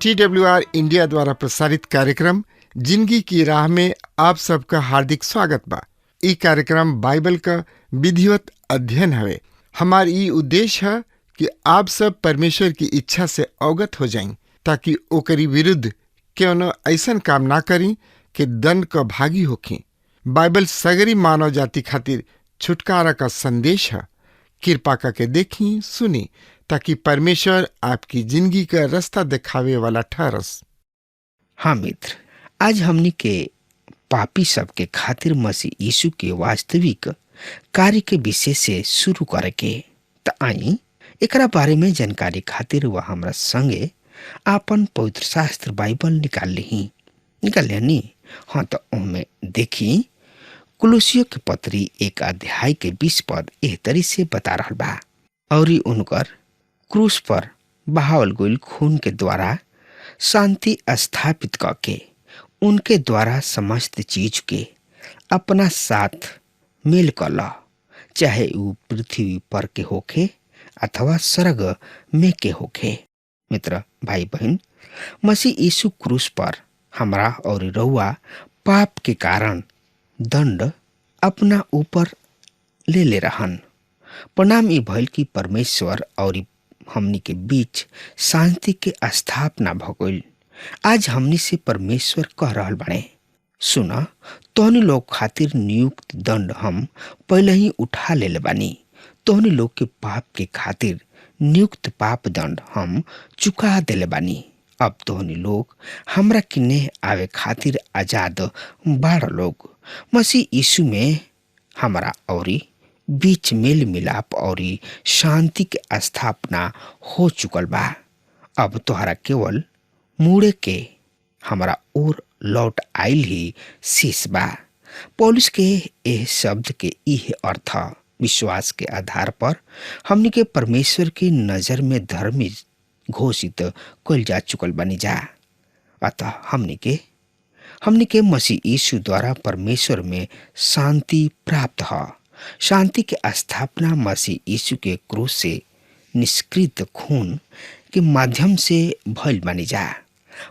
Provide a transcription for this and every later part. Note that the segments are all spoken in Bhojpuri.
TWR इंडिया द्वारा प्रसारित कार्यक्रम जिंदगी की राह में आप सबका हार्दिक स्वागत बा। ई कार्यक्रम बाइबल का विधिवत अध्ययन हवे। हमार ई उद्देश्य है कि आप सब परमेश्वर की इच्छा से अवगत हो जाएं, ताकि ओकरी विरुद्ध क्यों ऐसा काम ना करी कि दंड का भागी होखी। बाइबल सगरी मानव जाति खातिर छुटकारा का संदेश है। कृपा करके देखी सुनी, ताकि परमेश्वर आपकी जिंदगी का रास्ता दिखावे वाला ठहरस। हाँ मित्र, आज हमनी के पापी सब के खातिर मसीह यीशु के वास्तविक कार्य के विषय से शुरू करे के त आई एकरा बारे में जानकारी खातिर वह हमरा संगे आपन पवित्र शास्त्र बाइबल निकाल ली। हाँ तो उनमें देखी कुलुसियों के पत्री 1 अध्याय के 20 पद एह तरी से बता रहल बा। और उनकर क्रूस पर बहावल गईल खून के द्वारा शांति स्थापित करके उनके द्वारा समस्त चीज के अपना साथ मेल कर ला, चाहे वो पृथ्वी पर के होखे अथवा स्वर्ग में के होखे। मित्र भाई बहन, मसीह यीशु क्रूस पर हमरा और रउआ पाप के कारण दंड अपना ऊपर ले रहन। परिणाम ई भइल कि परमेश्वर और हमनी के बीच शांति के स्थापना भ गईल। आज हमनी से परमेश्वर कह रहल बाड़े, सुना, तोहनी लोग खातिर नियुक्त दंड हम पहले ही उठा ले बानी। तोहनी लोग के पाप के खातिर नियुक्त पाप दंड हम चुका देले बानी। अब तोहनी लोग हमरा किन्ने आवे खातिर आजाद बाड़ लोग। मसीह यीशु में हमरा औरी बीच मेल मिलाप और शांति के स्थापना हो चुकल बा। अब तोहरा केवल मुड़े के हमरा ओर लौट आइल ही शेष बा। पौलुस के एह शब्द के इह अर्थ विश्वास के आधार पर हमनी के परमेश्वर की नजर में धर्मी घोषित कल जा चुकल बनी जा। अतः हमनी के मसीह यीशु द्वारा परमेश्वर में शांति प्राप्त है। शांति के स्थापना मसीह यीशु के क्रूस से निष्कृत खून के माध्यम से भइल बनी जा।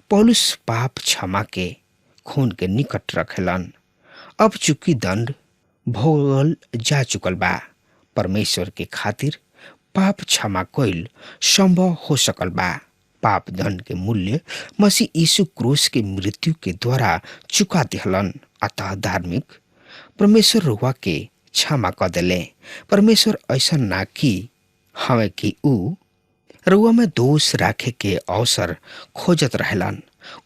पौलुस पाप क्षमा के खून के निकट रखेलन। अब चूंकि दंड भोगल जा चुकल बा, परमेश्वर के खातिर पाप क्षमा कइल संभव हो सकल बा। पाप दंड के मूल्य मसीह यीशु क्रूस के मृत्यु के द्वारा चुका दिहलन। अतः धार्मिक परमेश्वर रुआ के क्षमा कर देले। परमेश्वर ऐसा ना कि हमें कि ऊ रुआ में दोष राखे के अवसर खोजत रहलन।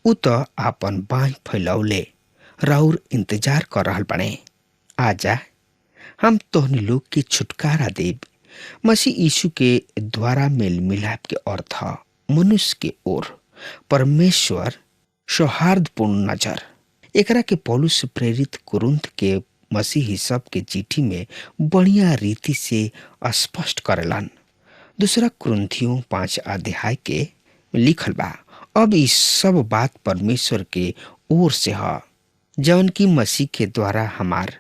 ऊ तो आपन बाह फैलौले राउर इंतजार कर रहल बने। आजा हम तोहनी लोग के छुटकारा देव। मसीह यीशु के द्वारा मेल मिलाप के अर्थ मनुष्य के ओर परमेश्वर सौहार्दपूर्ण नजर। एकरा के पौलुस प्रेरित कुरिन्थ के मसीही सब के चिट्ठी में बढ़िया रीति से स्पष्ट करेलन। दूसरा कुरिन्थियों 5 अध्याय के लिखल बा, अब इस सब बात परमेश्वर के ओर से है, जौन की मसीह के द्वारा हमार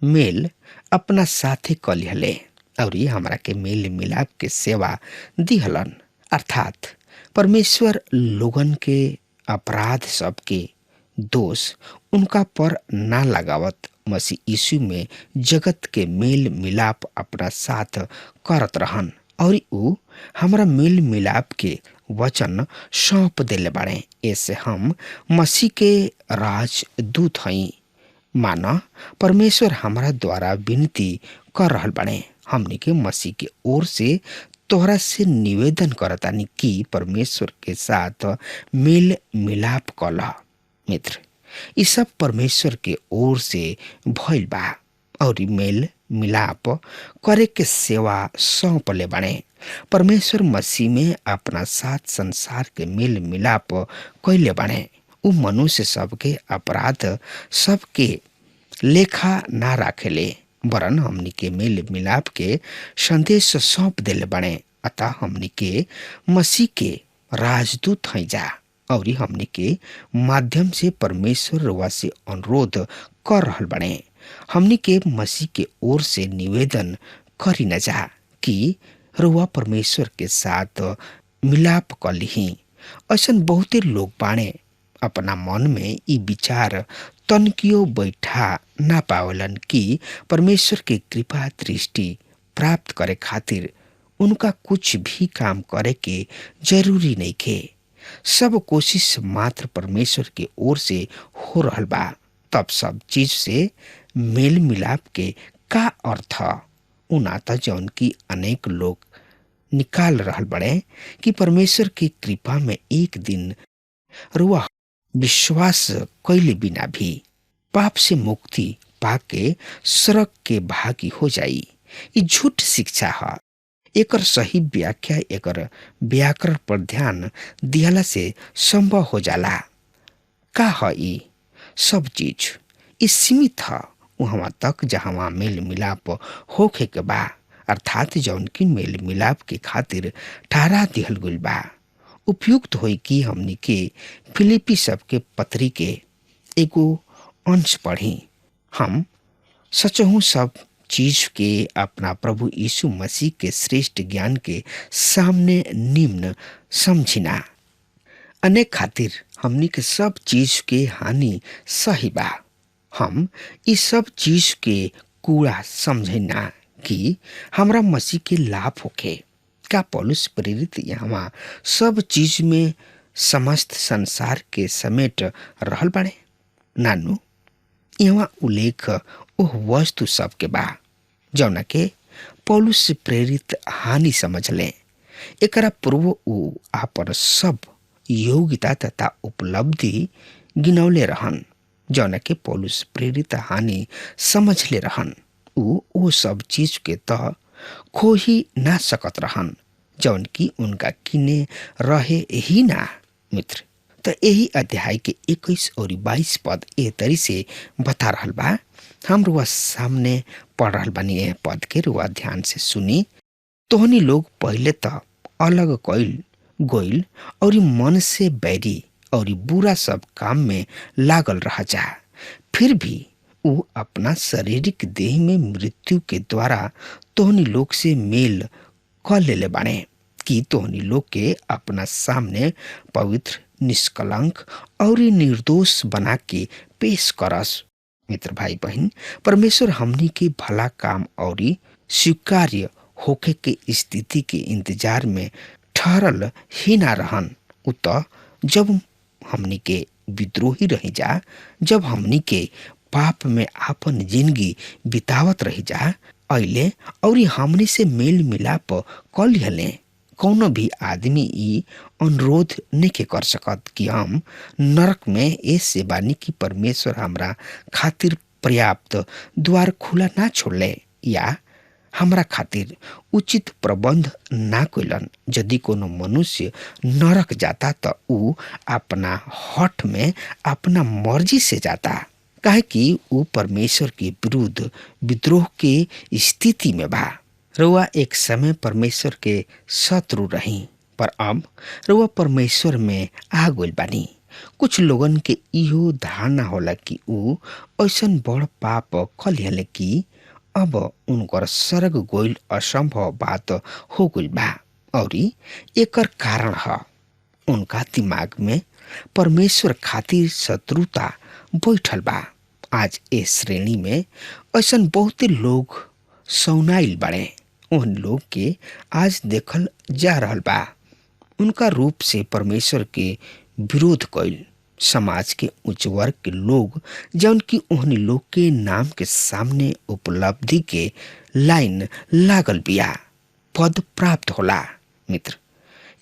मेल अपना साथे कलिहले और ये हमरा के मेल मिलाप के सेवा दिहलन। अर्थात परमेश्वर लोगन के अपराध सब के दोष उनका पर ना लगावत मसीह यीशु में जगत के मेल मिलाप अपना साथ करत रहन। और ऊ हमरा मेल मिलाप के वचन सौंप देले बाड़े। ऐसे हम मसीह के राजदूत हई। माना परमेश्वर हमरा द्वारा विनती कर रहल बाड़े। हमनी के मसीह के ओर से तोहरा से निवेदन करतानी कि परमेश्वर के साथ मेल मिलाप कला। मित्र, ये सब परमेश्वर के ओर से भइल बा और मेल मिलाप करे के सेवा सौंप ले बाड़े। परमेश्वर मसीह में अपना साथ संसार के मेल मिलाप कैले बाड़े। उ मनुष्य सबके अपराध सबके लेखा ना राखेले, वरन हमनी के मेल मिलाप के संदेश सौंप देले बाड़े। अतः हमनी के मसीह के राजदूत हैं जा और हमनी के माध्यम से परमेश्वर रुआ से अनुरोध कर रहल बाड़े। हमनी के मसीह के ओर से निवेदन करी न जा कि रुआ परमेश्वर के साथ मिलाप कर लिही ऐसन बहुते लोग बाणे अपना मन में ई विचार तनकियो बैठा ना पावलन कि परमेश्वर के कृपा दृष्टि प्राप्त करे खातिर उनका कुछ भी काम करे के जरूरी नहीं खे। सब कोशिश मात्र परमेश्वर के ओर से हो रहल बा। तब सब चीज से मेल मिलाप के का अर्थ उ नाता जौन की अनेक लोग निकाल रहल बड़े कि परमेश्वर की कृपा में एक दिन रुआ विश्वास कैले बिना भी पाप से मुक्ति पाके सड़क के भागी हो जाई। ई झूठ शिक्षा है। एकर सही व्याख्या एकर व्याकरण पर ध्यान दिहला से संभव हो जाला। का है ई सब चीज? ई सीमित है वहां तक जहां मेल मिलाप होखे के बा, अर्थात जौन की मेल मिलाप के खातिर ठहरा दिहल गइल बा। उपयुक्त होई कि हमनी के फिलिपी सब के पत्री के एगो अंश पढ़ी। हम सचहु सब चीज के अपना प्रभु यीशु मसीह के श्रेष्ठ ज्ञान के सामने निम्न समझिना। अनेक खातिर हमनी के सब चीज के हानि सही बा। हम इस सब चीज के कूड़ा समझना कि हमरा मसीह के लाभ होखे। का पौलुस प्रेरित यहाँ सब चीज में समस्त संसार के समेट रहल बाड़े? नानू, यहाँ उल्लेख ओह वस्तु सब के बा जौना के पौलुस से प्रेरित हानि समझ ले। एकरा पूर्व उ आपन सब योग्यता तथा उपलब्धि गिनौले रहन जौना के पौलुस प्रेरित हानि समझ ले रहन। उ सब चीज के तह खो ही ना सकत रहन जौन की उनका किने रहे ही ना। मित्र, तो यही अध्याय के 21 और 22 पद ए तरी से बता रहल बा। हम रुआ सामने पढ़ रहल बानी। यह पद के रुआ ध्यान से सुनी। तोहनी लोग पहले तो अलग कइल गोइल और मन से बैरी और बुरा सब काम में लागल रह जा। फिर भी उ अपना शारीरिक देह में मृत्यु के द्वारा तोहनी लोग से मेल क लेले बाणे कि तोहनी लोग के अपना सामने पवित्र, निष्कलंक और निर्दोष बना के पेश करस। मित्र भाई बहन, परमेश्वर हमनी के भला काम और स्वीकार्य होखे के स्थिति के इंतजार में ठहरल ही ना रहन। उ त जब हमनी के विद्रोही रही जा, जब हमनी के पाप में आपन जिंदगी बितावत रही जा, अइले और हमनी से मेल मिलाप क लिहले। कौनो भी आदमी ई अनुरोध नहीं कर सकत कि हम नरक में ऐसे बानी कि परमेश्वर हमरा खातिर पर्याप्त द्वार खुला ना छोड़ले या हमरा खातिर उचित प्रबंध ना कइलन। यदि कोनो मनुष्य नरक जाता तो उ अपना हठ में अपना मर्जी से जाता, काहे कि उ परमेश्वर के विरुद्ध विद्रोह के स्थिति में बा। रउआ एक समय परमेश्वर के शत्रु रही, पर अब रउआ परमेश्वर में आ गइल बानी। कुछ लोगन के इहो धारणा होला कि उ ऐसन बड़ पाप क लिहले कि अब उनकर स्वर्ग गइल असंभव बात हो गइल बा और एकर कारण है उनका दिमाग में परमेश्वर खातिर शत्रुता बैठल बा। आज ए श्रेणी में ऐसन बहुते लोग सौनाइल बाड़े। उन लोग के आज देखल जा रहल बा उनका रूप से परमेश्वर के विरोध कइल। समाज के उच्च वर्ग के लोग जौन की उन लोग के नाम के सामने उपलब्धि के लाइन लागल बिया, पद प्राप्त होला। मित्र,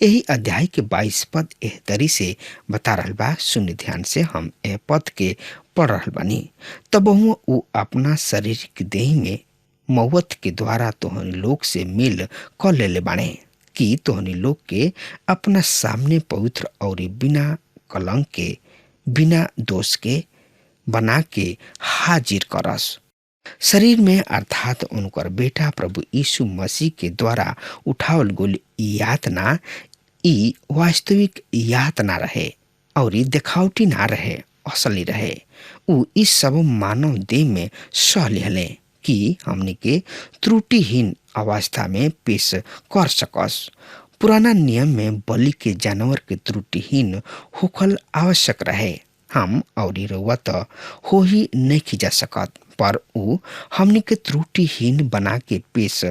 यही अध्याय के 22 पद एह तरी से बता रहल बा। सुनि ध्यान से, हम एह पद के पढ़ रहल बानी। तब उ अपना शारीरिक देह में मौत के द्वारा तोहनी लोग से मेल क लेले बाणे कि तोहनी लोग के अपना सामने पवित्र और बिना कलंक के, बिना दोष के बना के हाजिर करस। शरीर में अर्थात उनकर बेटा प्रभु यीशु मसीह के द्वारा उठावल गइल यातना ई वास्तविक यातना रहे और देखावटी ना रहे, असली रहे। उ इस सब मानव देह में सह लेहले कि हमनी के त्रुटिहीन अवस्था में पेश कर सकस। पुराना नियम में बलि के जानवर के त्रुटिहीन होखल आवश्यक रहे। हम और रउआ तो हो ही नहीं खिंचा सकत, पर ऊ हमनी के त्रुटिहीन बना के पेश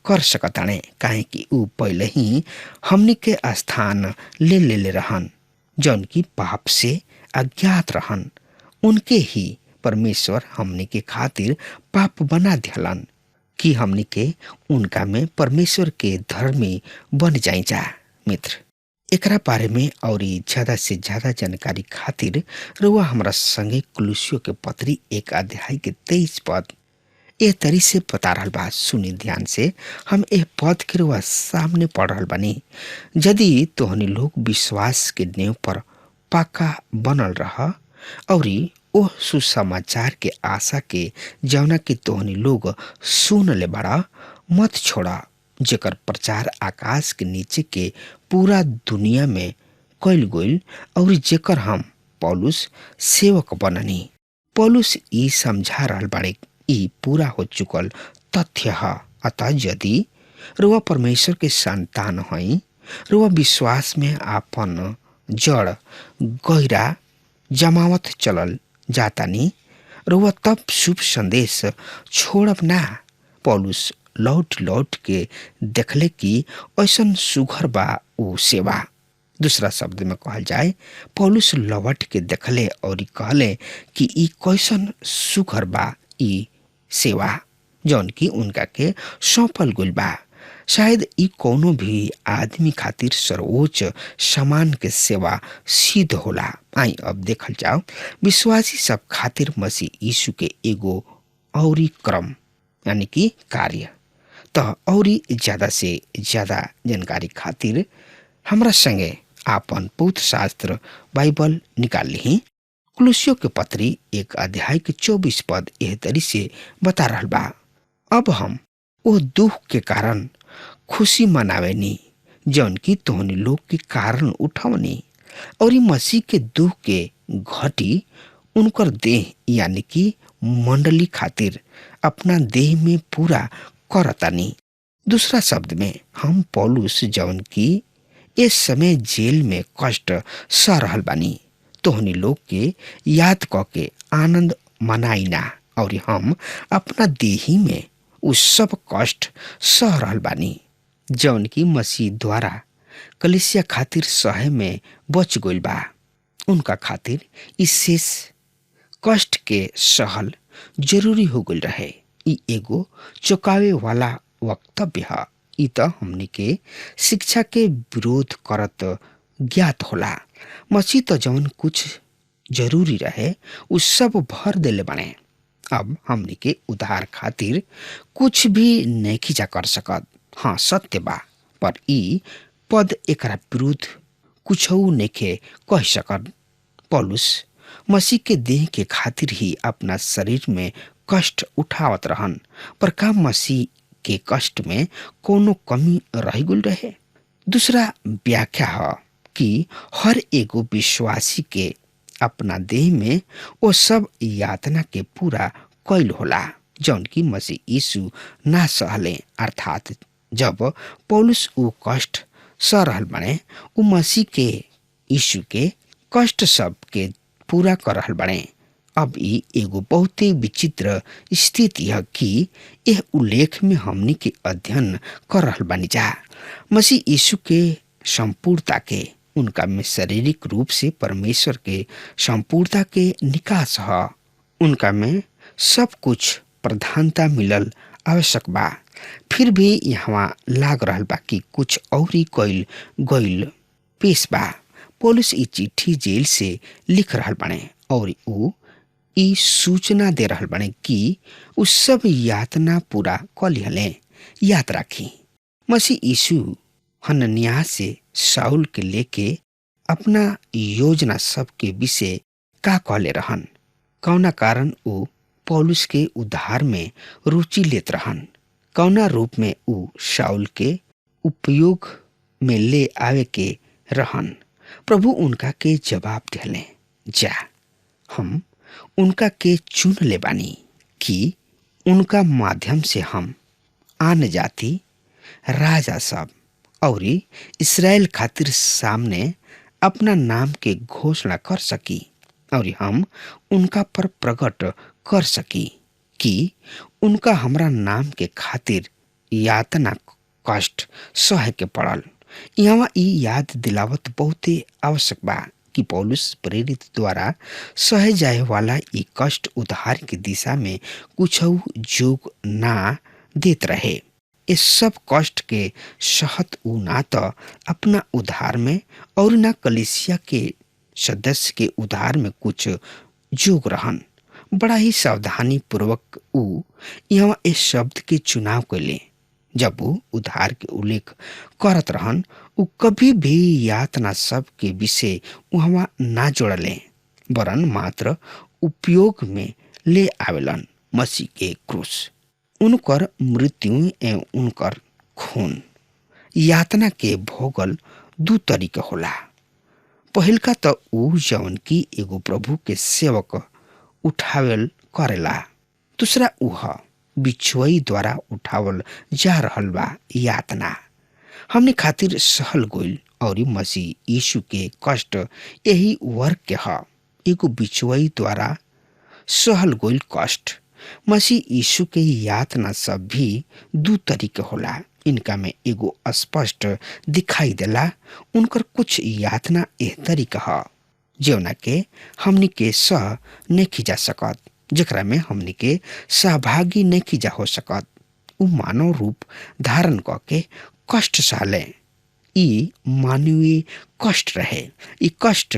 कर सकताने, काहे कि ऊ पहले ही हमनी के स्थान ले रहन, जौन की पाप से अज्ञात रहन। उनके ही परमेश्वर हमनी के खातिर पाप बना दिहलन कि हमनी के उनका में परमेश्वर के धर्मी बन जाई जा। मित्र, एकरा बारे में और ज्यादा से ज्यादा जानकारी खातिर रुआ हमरा संगे कुलुसियों के पत्री 1 अध्याय के 23 पद ए तरी से बता रहल बा। सुनी ध्यान से, हम ए पद के रुआ सामने पढ़ रहल बानी। यदि तोहनी लोग विश्वास के नेव पर पाका बनल रह और ओ सुसमाचार के आशा के जौना कि तोहनी लोग सुन ले बड़ा मत छोड़ा, जेकर प्रचार आकाश के नीचे के पूरा दुनिया में कइल गइल और जेकर हम पौलुस सेवक बननी। पौलुस ई समझा रहल बाड़े ई पूरा हो चुकल तथ्य है। अतः यदि रुआ परमेश्वर के संतान हई, रुआ विश्वास में आपन जड़ गहरा जमावत चलल जातानी, रुआ तब शुभ संदेश छोड़ब ना। पौलुस लौट के देखले कि ऐसन सुघर बा ऊ सेवा। दूसरा शब्द में कहल जाए, पौलुस लौट के देखले और कहले कि ई कैसन सुघर बा ई सेवा जौन की उनका के सौंपल गइल बा। शायद ई कोनो भी आदमी खातिर सर्वोच्च सम्मान के सेवा सिद्ध होला। आई अब देखल जाओ विश्वासी सब खातिर मसीह यीशु के एगो औरी क्रम यानी कि कार्य। तो औरी ज्यादा से ज्यादा जानकारी खातिर हमरा संगे आपन पवित्र शास्त्र बाइबल निकाल ली। कुलुसियों के पत्री 1 अध्याय के 24 पद एह तरी से बता रहल बा। अब हम वो दुख के कारण खुशी मनावेनी जौन की तोहनी लोग के कारण उठवनी, और मसीह के दुख के घटी उनकर देह यानी कि मंडली खातिर अपना देह में पूरा करतानी। दूसरा शब्द में हम पौलुस जौन की इस समय जेल में कष्ट सह रहल बानी, तोहनी लोग के याद क के आनंद मनाइना, और हम अपना देही में उस सब कष्ट सह रहल बानी जौन की मसीह द्वारा कलीसिया खातिर सहे में बच गइल बा। उनका खातिर इस शेष कष्ट के सहल जरूरी हो गइल रहे। ई एगो चौंकावे वाला वक्तव्य है। ई तो हमनी के शिक्षा के विरोध करत ज्ञात होला। मसीह तो जौन कुछ जरूरी रहे उस सब भर देले बने। अब हमनी के उधार खातिर कुछ भी नहीं खींचा कर सकत। हाँ सत्य बा, पर ई पद एकरा विरुद्ध कुछ नहीं कह सकत। पौलुस मसीह के देह के खातिर ही अपना शरीर में कष्ट उठावत रहन, पर का मसीह के कष्ट में कोनो कमी रह गइल रहे? दूसरा व्याख्या है कि हर एगो विश्वासी के अपना देह में वो सब यातना के पूरा कइल होला जौन की मसीह यीशु ना सहले। अर्थात जब पौलुस ऊ कष्ट सह रहल बने, ऊ मसीह के यीशु के कष्ट सब के पूरा कर रहल बने। अब ई एगो बहुत ही विचित्र स्थिति है कि यह उल्लेख में हमनी के अध्ययन कर रहल बानी जा। मसीह यीशु के संपूर्णता के उनका में शारीरिक रूप से परमेश्वर के संपूर्णता के निकास है। उनका में सब कुछ प्रधानता मिलल आवश्यक बा। फिर भी यहाँ लाग रहल बा कि कुछ औरी कइल गइल पेश बा। पौलुस ई चिट्ठी जेल से लिख रहल बने और ऊ ई सूचना दे रहल बने कि उ सब यातना पूरा क लिहले। याद राखी, मसीह यीशु हनन्याह से शाऊल के लेके अपना योजना सब के विषय का कहले रहन, कौना कारण ऊ पौलुस के उद्धार में रुचि लेत रहन, कौना रूप में ऊ शाऊल के उपयोग में ले आवे के रहन। प्रभु उनका के जवाब दिले, जा हम उनका के चुन ले बानी कि उनका माध्यम से हम आन जाति राजा सब और इसराइल खातिर सामने अपना नाम के घोषणा कर सकी और हम उनका पर प्रकट कर सकी कि उनका हमरा नाम के खातिर यातना कष्ट सहे के पड़ल। यहाँ ई याद दिलावत बहुते आवश्यक बा कि पौलुस प्रेरित द्वारा सहे जाए वाला ई कष्ट उद्धार की दिशा में कुछ जोग ना देत रहे। इस सब कष्ट के सहत उ ना तो अपना उद्धार में और ना कलीसिया के सदस्य के उद्धार में कुछ जोग रहन। बड़ा ही सावधानी पूर्वक उ यहाँ इस शब्द के चुनाव के लिए जब वो उद्धार के उल्लेख करत रहन, उ कभी भी यातना सब के विषय वहाँ ना जोड़ले, वरन मात्र उपयोग में ले आवेलन मसीह के क्रूस, उनकर मृत्यु एवं उनकर खून। यातना के भोगल दू तरीका होला। पहिल का तो उ जवन की एगो प्रभु के सेवक उठावल करेला, दूसरा उह बिछुई द्वारा उठावल जा रहल बा यातना हमने खातिर सहल गोइल और मसीह यीशु के कष्ट यही वर्ग के ह। एगो बिछुई द्वारा सहल गोइल कष्ट मसीह यीशु के यातना सब भी दू तरीके होला। इनका में एगो स्पष्ट दिखाई देला। उनकर कुछ यातना एह तरीका ह जेवना के हमनी के सह नहीं जा सकत, जकरा में हमनी के सहभागी नहीं जा हो सकत। उ मानव रूप धारण करके कष्ट सहले। ई मानवीय कष्ट रहे। ई कष्ट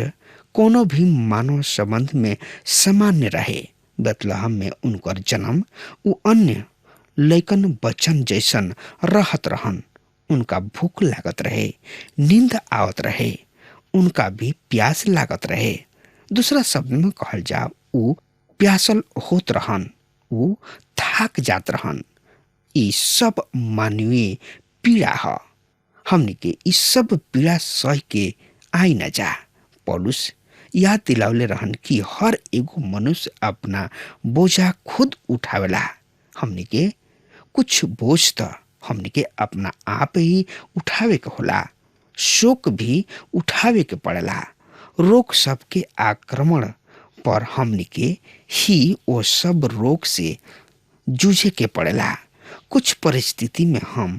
कोनो भी मानव संबंध में सामान्य रहे। बतलहम में उनकर जन्म उ अन्य लैकन बच्चन जैसन रहत रहन। उनका भूख लागत रहे, नींद आवत रहे, उनका भी प्यास लागत रहे। दूसरा शब्द में कहल जाओ, उ प्यासल होत रहन, उ थाक जात रहन। ई सब मानवीय पीड़ा ह। हमने के ई सब पीड़ा सह के आई न जा। पौलुस याद दिलावले रहन कि हर एगो मनुष्य अपना बोझा खुद उठावेला। हमने के कुछ बोझ तो हमने के अपना आप ही उठावे के होला। शोक भी उठावे के पड़ेला। रोग सबके आक्रमण पर हमने के ही वो सब रोग से जूझे के पड़ेला। कुछ परिस्थिति में हम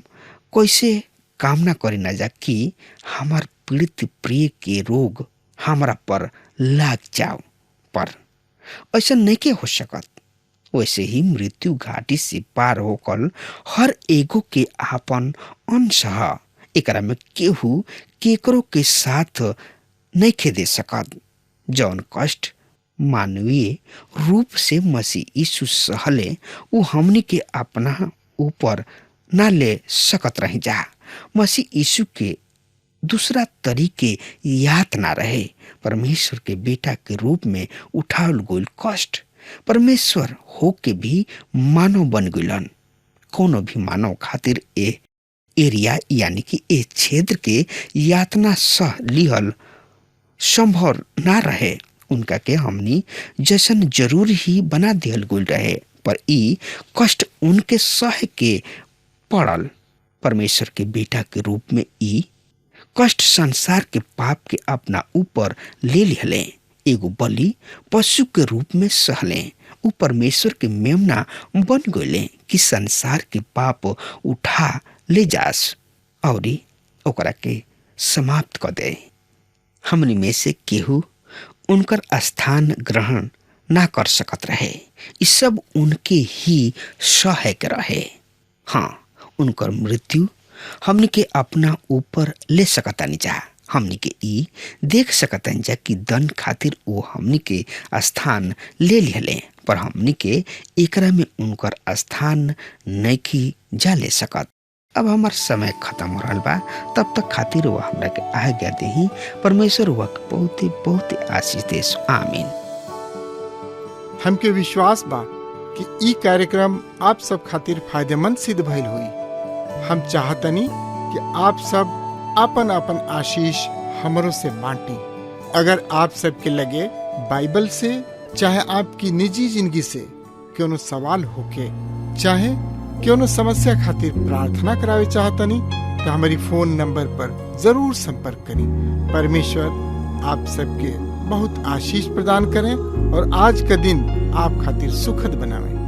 कैसे कामना करी न जा कि हमार पीड़ित प्रिय के रोग हमारा पर लाग जाओ, पर ऐसा नहीं के हो सकत। वैसे ही मृत्यु घाटी से पार होकर हर एगो के आपन अंश ह। एकरा में केहू केकरो के साथ नहीं खे दे सकत। जौन कष्ट मानवीय रूप से मसीह यीशु सहले उ हमनी के अपना ऊपर ना ले सकत रही जा। मसीह यीशु के दूसरा तरीके याद ना रहे। परमेश्वर के बेटा के रूप में उठावल गइल कष्ट परमेश्वर हो के भी मानव बन गइलन। कोनो भी मानव खातिर ए एरिया यानी कि ए क्षेत्र के यातना सह लिहल संभव ना रहे। उनका के हमनी जैसन जरूर ही बना दिहल गइल रहे, पर ई कष्ट उनके सह के पड़ल। परमेश्वर के बेटा के रूप में ई कष्ट संसार के पाप के अपना ऊपर ले लिहले। एगो बलि पशु के रूप में सहले। उ परमेश्वर के मेमना बन गइले कि संसार के पाप उठा ले जास और ओकरा के समाप्त कर दे। हमनी में से केहू उनकर स्थान ग्रहण ना कर सकत रहे। ई सब उनके ही सहे के रहे। हाँ, उनकर मृत्यु हमनी के अपना ऊपर ले सकतानी जा। हमनी के ई देख सकतानी जा कि दंड खातिर वो हमनी के स्थान ले लिहले, पर हमनी के एकरा में उनकर स्थान नहीं जा ले सकत। अब हमार समय खत्म हो रहा बा। तब तक खातिर वो हमरा के आज्ञा देही। परमेश्वर वक बहुत बहुत आशीष देस। आमीन। हमके विश्वास बा कि ई कार्यक्रम आप सब खातिर फायदेमंद सिद्ध भइल हुई। हम चाहतनी कि आप सब अपन अपन आशीष हमरों से बांटी। अगर आप सबके लगे बाइबल से चाहे आपकी निजी जिंदगी से कोनो सवाल होके चाहे कोनो समस्या खातिर प्रार्थना करावे चाहतनी तो हमारी फोन नंबर पर जरूर संपर्क करें। परमेश्वर आप सबके बहुत आशीष प्रदान करें और आज का दिन आप खातिर सुखद बनावें।